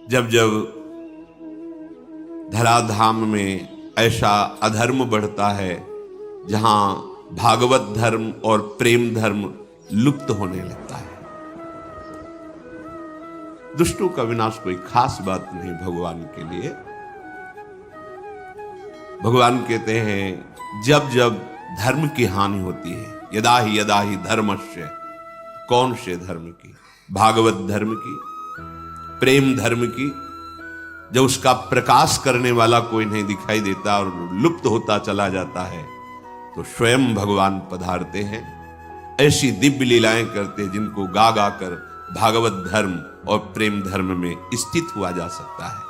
जब जब धराधाम में ऐसा अधर्म बढ़ता है जहां भागवत धर्म और प्रेम धर्म लुप्त होने लगता है। दुष्टों का विनाश कोई खास बात नहीं भगवान के लिए। भगवान कहते हैं जब जब धर्म की हानि होती है, यदा ही धर्मस्य, कौन से धर्म की? भागवत धर्म की, प्रेम धर्म की। जब उसका प्रकाश करने वाला कोई नहीं दिखाई देता और लुप्त होता चला जाता है तो स्वयं भगवान पधारते हैं, ऐसी दिव्य लीलाएं करते हैं जिनको गा गा कर भागवत धर्म और प्रेम धर्म में स्थित हुआ जा सकता है।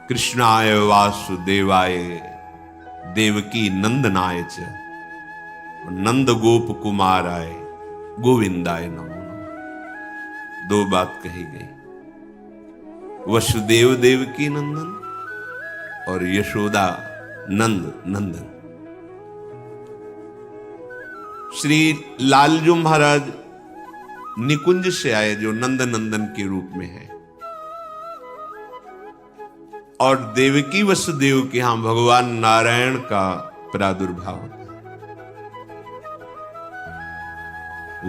कृष्णाय वासुदेवाय देवकी नंदनाय च नंद गोप कुमाराय गोविंदाय नमो नमः। दो बात कही गई, वसुदेव देवकी नंदन और यशोदा नंद नंदन। श्री लालजू महाराज निकुंज से आए जो नंद नंदन के रूप में है, और देवकी वसुदेव के यहां भगवान नारायण का प्रादुर्भाव होता है।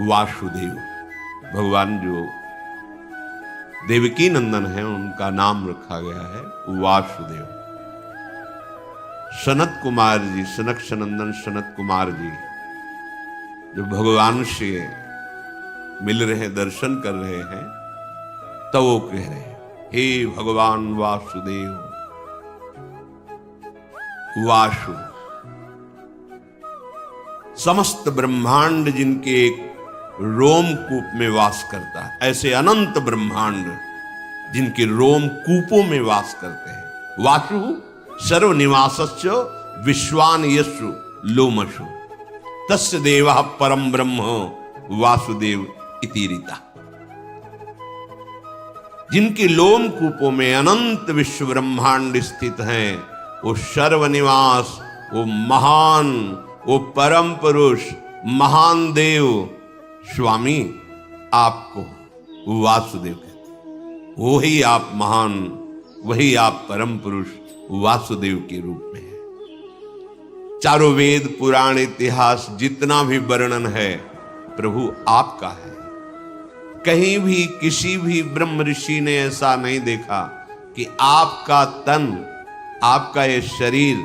वासुदेव भगवान जो देवकी नंदन है उनका नाम रखा गया है वासुदेव। सनत कुमार जी, सनक सनंदन सनत कुमार जी जो भगवान से मिल रहे, दर्शन कर रहे हैं, तो वो कह रहे हैं हे भगवान वासुदेव। वासु समस्त ब्रह्मांड जिनके एक रोमकूप में वास करता है, ऐसे अनंत ब्रह्मांड जिनके रोमकूपों में वास करते हैं। वासु सर्वनिवासस्य विश्वान यशु लोमशु तस्य देवः परम ब्रह्म वासुदेव इति रीता। जिनके लोमकूपों में अनंत विश्व ब्रह्मांड स्थित हैं, वो सर्वनिवास, वो महान, वो परम पुरुष, महान देव स्वामी आपको वासुदेव कहते। वही आप महान, वही आप परम पुरुष वासुदेव के रूप में है। चारों वेद पुराण इतिहास जितना भी वर्णन है प्रभु आपका है। कहीं भी किसी भी ब्रह्म ऋषि ने ऐसा नहीं देखा कि आपका तन, आपका ये शरीर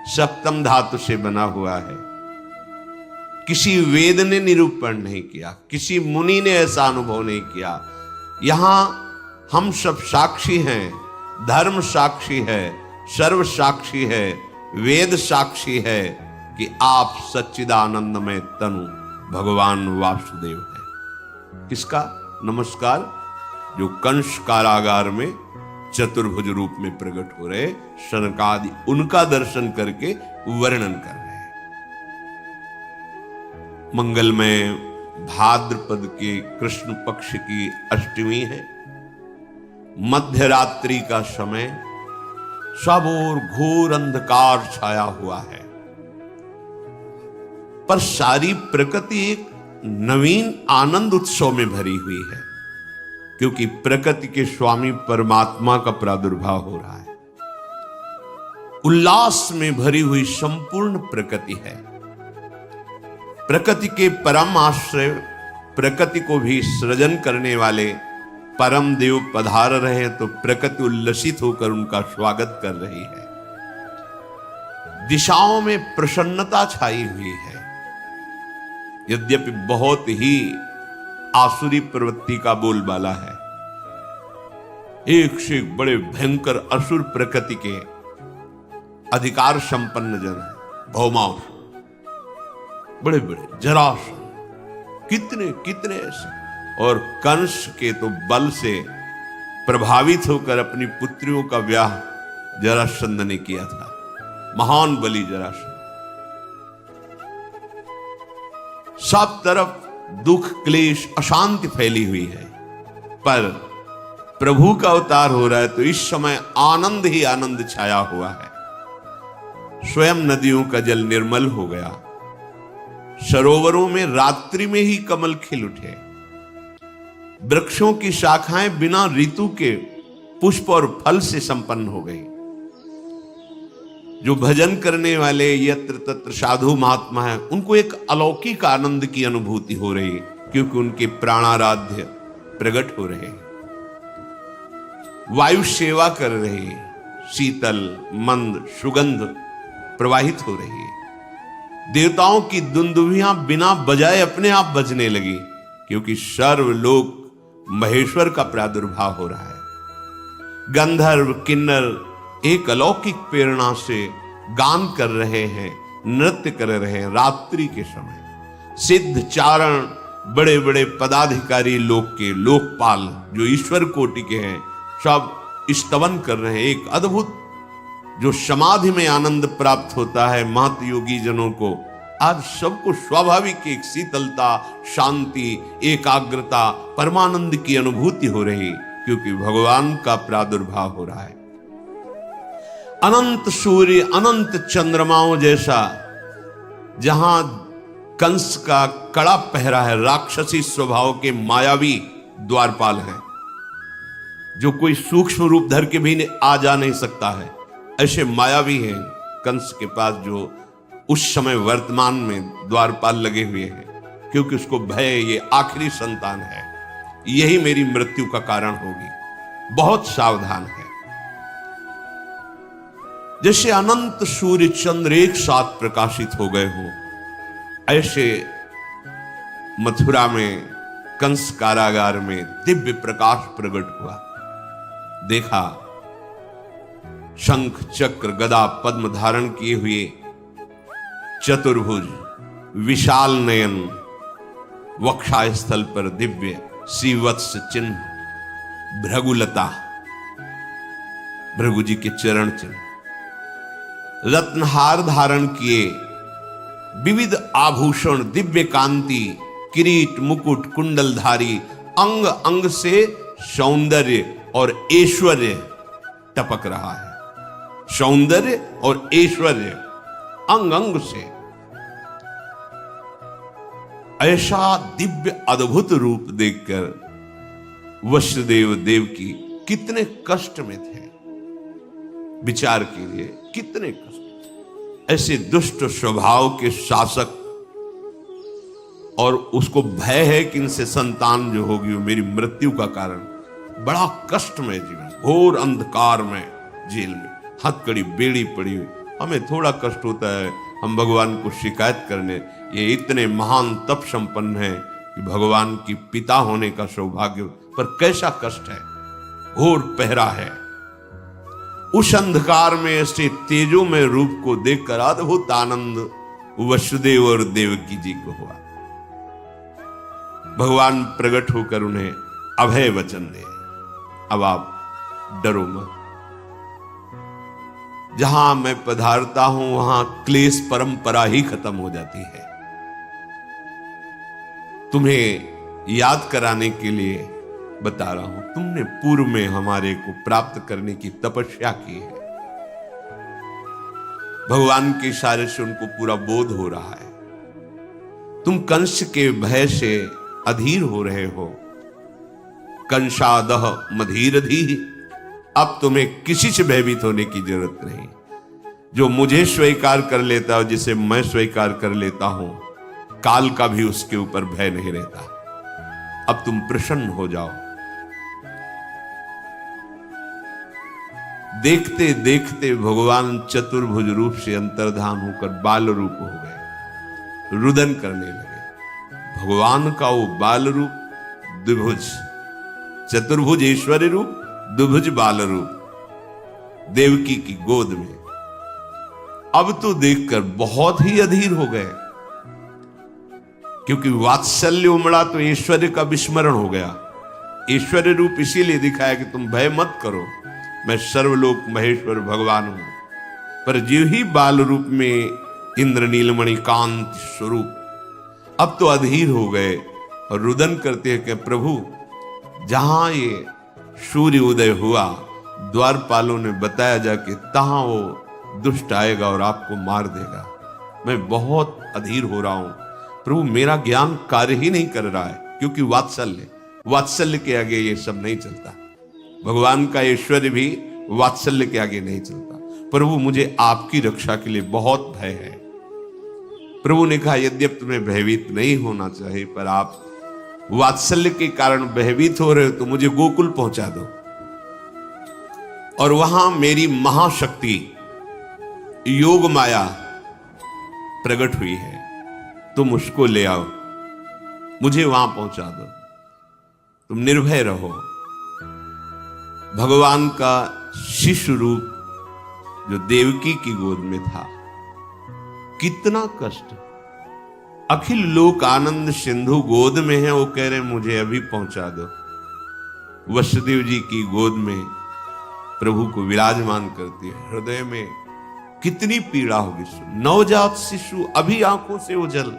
सप्तम धातु से बना हुआ है। किसी वेद ने निरूपण नहीं किया, किसी मुनि ने ऐसा अनुभव नहीं किया। यहां हम सब साक्षी हैं, धर्म साक्षी है, सर्व साक्षी है, वेद साक्षी है कि आप सच्चिदानंदमय तनु भगवान वासुदेव है। किसका नमस्कार? जो कंस कारागार में चतुर्भुज रूप में प्रकट हो रहे सनकादि, उनका दर्शन करके वर्णन कर रहे हैं। मंगलमय भाद्रपद के कृष्ण पक्ष की अष्टमी है। मध्य रात्रि का समय, सब ओर घोर अंधकार छाया हुआ है, पर सारी प्रकृति एक नवीन आनंद उत्सव में भरी हुई है, क्योंकि प्रकृति के स्वामी परमात्मा का प्रादुर्भाव हो रहा है। उल्लास में भरी हुई संपूर्ण प्रकृति है। प्रकृति के परम आश्रय, प्रकृति को भी सृजन करने वाले परम देव पधार रहे हैं, तो प्रकृति उल्लसित होकर उनका स्वागत कर रही है। दिशाओं में प्रसन्नता छाई हुई है। यद्यपि बहुत ही आसुरी प्रवृत्ति का बोलबाला है, एक से एक बड़े भयंकर असुर प्रकृति के अधिकार संपन्न जन है। भौमासुर, बड़े बड़े जरासुर, कितने कितने ऐसे, और कंस के तो बल से प्रभावित होकर अपनी पुत्रियों का ब्याह जरासंध ने किया था। महान बलि जरासंध। सब तरफ दुख, क्लेश, अशांति फैली हुई है, पर प्रभु का अवतार हो रहा है तो इस समय आनंद ही आनंद छाया हुआ है। स्वयं नदियों का जल निर्मल हो गया, सरोवरों में रात्रि में ही कमल खिल उठे, वृक्षों की शाखाएं बिना ऋतु के पुष्प और फल से संपन्न हो गई। जो भजन करने वाले यत्र तत्र साधु महात्मा है, उनको एक अलौकिक आनंद की अनुभूति हो रही है, क्योंकि उनके प्राणाराध्य प्रकट हो रहे हैं। वायु सेवा कर रहे हैं, शीतल मंद सुगंध प्रवाहित हो रही है। देवताओं की दुंदुभियां बिना बजाए अपने आप बजने लगी, क्योंकि सर्वलोक महेश्वर का प्रादुर्भाव हो रहा है। गंधर्व किन्नर एक अलौकिक प्रेरणा से गान कर रहे हैं, नृत्य कर रहे हैं। रात्रि के समय सिद्ध चारण, बड़े बड़े पदाधिकारी लोक के लोकपाल जो ईश्वर कोटि के हैं, सब स्तवन कर रहे हैं। एक अद्भुत जो समाधि में आनंद प्राप्त होता है महत योगी जनों को, आज सबको स्वाभाविक एक शीतलता, शांति, एकाग्रता, परमानंद की अनुभूति हो रही, क्योंकि भगवान का प्रादुर्भाव हो रहा है। अनंत सूर्य, अनंत चंद्रमाओं जैसा जहां कंस का कड़ा पहरा है, राक्षसी स्वभाव के मायावी द्वारपाल हैं, जो कोई सूक्ष्म रूप धर के भी आ जा नहीं सकता है, ऐसे मायावी हैं कंस के पास, जो उस समय वर्तमान में द्वारपाल लगे हुए हैं, क्योंकि उसको भय ये आखिरी संतान है, यही मेरी मृत्यु का कारण होगी, बहुत सावधान है। जैसे अनंत सूर्य चंद्र एक साथ प्रकाशित हो गए हो, ऐसे मथुरा में कंस कारागार में दिव्य प्रकाश प्रकट हुआ। देखा शंख चक्र गदा पद्म धारण किए हुए चतुर्भुज, विशाल नयन, वक्षस्थल पर दिव्य श्रीवत्स चिन्ह, भृगुलता, भृगु जी के चरण चिन्ह, रत्नहार धारण किए, विविध आभूषण, दिव्य कांति, किरीट मुकुट कुंडलधारी, अंग अंग से सौंदर्य और ऐश्वर्य टपक रहा है। सौंदर्य और ऐश्वर्य अंग अंग से, ऐसा दिव्य अद्भुत रूप देखकर वसुदेव देवकी कितने कष्ट में थे। विचार कीजिए, कितने कष्ट। ऐसे दुष्ट स्वभाव के शासक, और उसको भय है कि इनसे संतान जो होगी वो मेरी मृत्यु का कारण, बड़ा कष्टमय जीवन, घोर अंधकार में, जेल में हथकड़ी बेड़ी पड़ी हुई। हमें थोड़ा कष्ट होता है हम भगवान को शिकायत करने, ये इतने महान तप संपन्न है कि भगवान की पिता होने का सौभाग्य, पर कैसा कष्ट है, घोर पहरा है। उस अंधकार में ऐसे तेजो में रूप को देखकर अद्भुत आनंद वसुदेव और देवकी जी को हुआ। भगवान प्रकट होकर उन्हें अभय वचन दे, अब आप डरो मत, जहां मैं पधारता हूं वहां क्लेश परंपरा ही खत्म हो जाती है। तुम्हें याद कराने के लिए बता रहा हूं, तुमने पूर्व में हमारे को प्राप्त करने की तपस्या की है। भगवान के इशारे से उनको पूरा बोध हो रहा है। तुम कंस के भय से अधीर हो रहे हो। कंसादह मधीरधी, अब तुम्हें किसी से भयभीत होने की जरूरत नहीं। जो मुझे स्वीकार कर लेता है, जिसे मैं स्वीकार कर लेता हूं, काल का भी उसके ऊपर भय नहीं रहता। अब तुम प्रसन्न हो जाओ। देखते देखते भगवान चतुर्भुज रूप से अंतर्धान होकर बाल रूप हो गए, रुदन करने लगे। भगवान का वो बाल रूप द्विभुज, चतुर्भुज ऐश्वर्य रूप, द्विभुज बाल रूप देवकी की गोद में। अब तो देखकर बहुत ही अधीर हो गए, क्योंकि वात्सल्य उमड़ा तो ऐश्वर्य का विस्मरण हो गया। ऐश्वर्य रूप इसीलिए दिखाया कि तुम भय मत करो, मैं सर्वलोक महेश्वर भगवान हूं। पर जीव ही बाल रूप में इंद्र नीलमणि कांत स्वरूप, अब तो अधीर हो गए और रुदन करते हैं कि प्रभु, जहां ये सूर्य उदय हुआ, द्वारपालों ने बताया जाके तहां वो दुष्ट आएगा और आपको मार देगा। मैं बहुत अधीर हो रहा हूं प्रभु, मेरा ज्ञान कार्य ही नहीं कर रहा है, क्योंकि वात्सल्य, वात्सल्य के आगे ये सब नहीं चलता। भगवान का ऐश्वर्य भी वात्सल्य के आगे नहीं चलता। प्रभु मुझे आपकी रक्षा के लिए बहुत भय है। प्रभु ने कहा यद्यपि तुम्हें भयभीत नहीं होना चाहिए, पर आप वात्सल्य के कारण भयभीत हो रहे हो तो मुझे गोकुल पहुंचा दो और वहां मेरी महाशक्ति योग माया प्रकट हुई है, तुम उसको ले आओ, मुझे वहां पहुंचा दो, तुम निर्भय रहो। भगवान का शिशु रूप जो देवकी की गोद में था, कितना कष्ट। अखिल लोक आनंद सिंधु गोद में है, वो कह रहे मुझे अभी पहुंचा दो। वसुदेव जी की गोद में प्रभु को विराजमान करती है, हृदय में कितनी पीड़ा होगी। नवजात शिशु अभी आंखों से ओझल,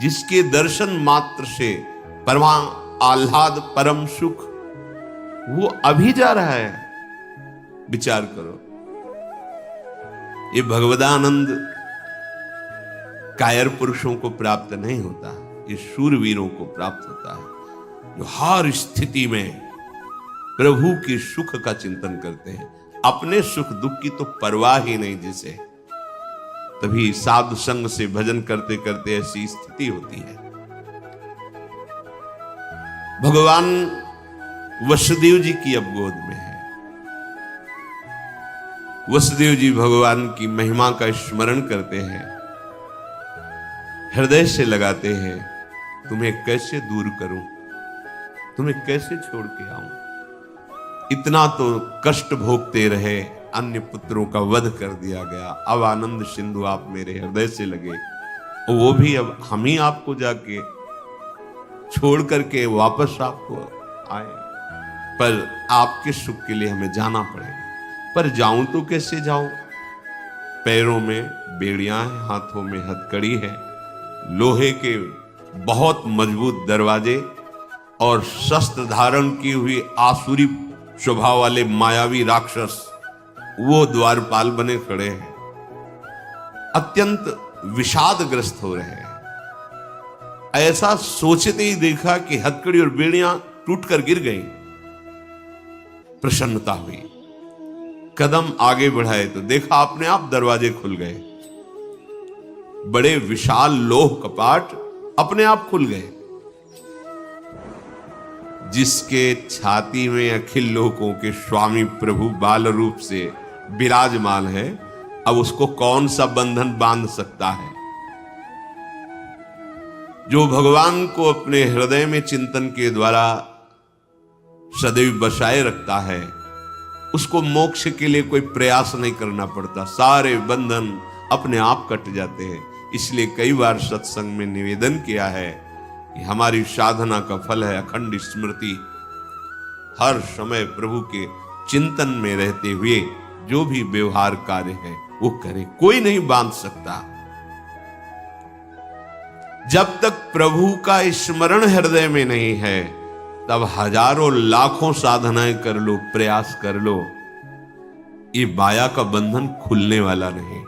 जिसके दर्शन मात्र से परमा आह्लाद परम सुख, वो अभी जा रहा है। विचार करो, ये भगवदानंद कायर पुरुषों को प्राप्त नहीं होता, ये शूरवीरों को प्राप्त होता है, जो हर स्थिति में प्रभु के सुख का चिंतन करते हैं। अपने सुख दुख की तो परवाह ही नहीं जिसे, तभी साधु संग से भजन करते करते ऐसी स्थिति होती है। भगवान वसुदेव जी की अब गोद में है। वसुदेव जी भगवान की महिमा का स्मरण करते हैं, हृदय से लगाते हैं, तुम्हें कैसे दूर करूं, तुम्हें कैसे छोड़ के आऊं। इतना तो कष्ट भोगते रहे, अन्य पुत्रों का वध कर दिया गया, अब आनंद सिंधु आप मेरे हृदय से लगे, और वो भी अब हम ही आपको जाके छोड़ करके वापस आपको आए, पर आपके सुख के लिए हमें जाना पड़ेगा। पर जाऊं तो कैसे जाऊं? पैरों में बेड़ियां हैं, हाथों में हथकड़ी है, लोहे के बहुत मजबूत दरवाजे और शस्त्र धारण की हुई आसुरी स्वभाव वाले मायावी राक्षस वो द्वारपाल बने खड़े हैं, अत्यंत विषादग्रस्त हो रहे हैं। ऐसा सोचते ही देखा कि हथकड़ी और बेड़ियां टूटकर गिर गईं। प्रसन्नता हुई, कदम आगे बढ़ाए तो देखा अपने आप दरवाजे खुल गए। बड़े विशाल लोह कपाट अपने आप खुल गए। जिसके छाती में अखिल लोकों के स्वामी प्रभु बाल रूप से विराजमान है, अब उसको कौन सा बंधन बांध सकता है? जो भगवान को अपने हृदय में चिंतन के द्वारा सदैव बसाए रखता है, उसको मोक्ष के लिए कोई प्रयास नहीं करना पड़ता, सारे बंधन अपने आप कट जाते हैं। इसलिए कई बार सत्संग में निवेदन किया है कि हमारी साधना का फल है अखंड स्मृति। हर समय प्रभु के चिंतन में रहते हुए जो भी व्यवहार कार्य है वो करें, कोई नहीं बांध सकता। जब तक प्रभु का स्मरण हृदय में नहीं है, तब हजारों लाखों साधनाएं कर लो, प्रयास कर लो, ये माया का बंधन खुलने वाला नहीं।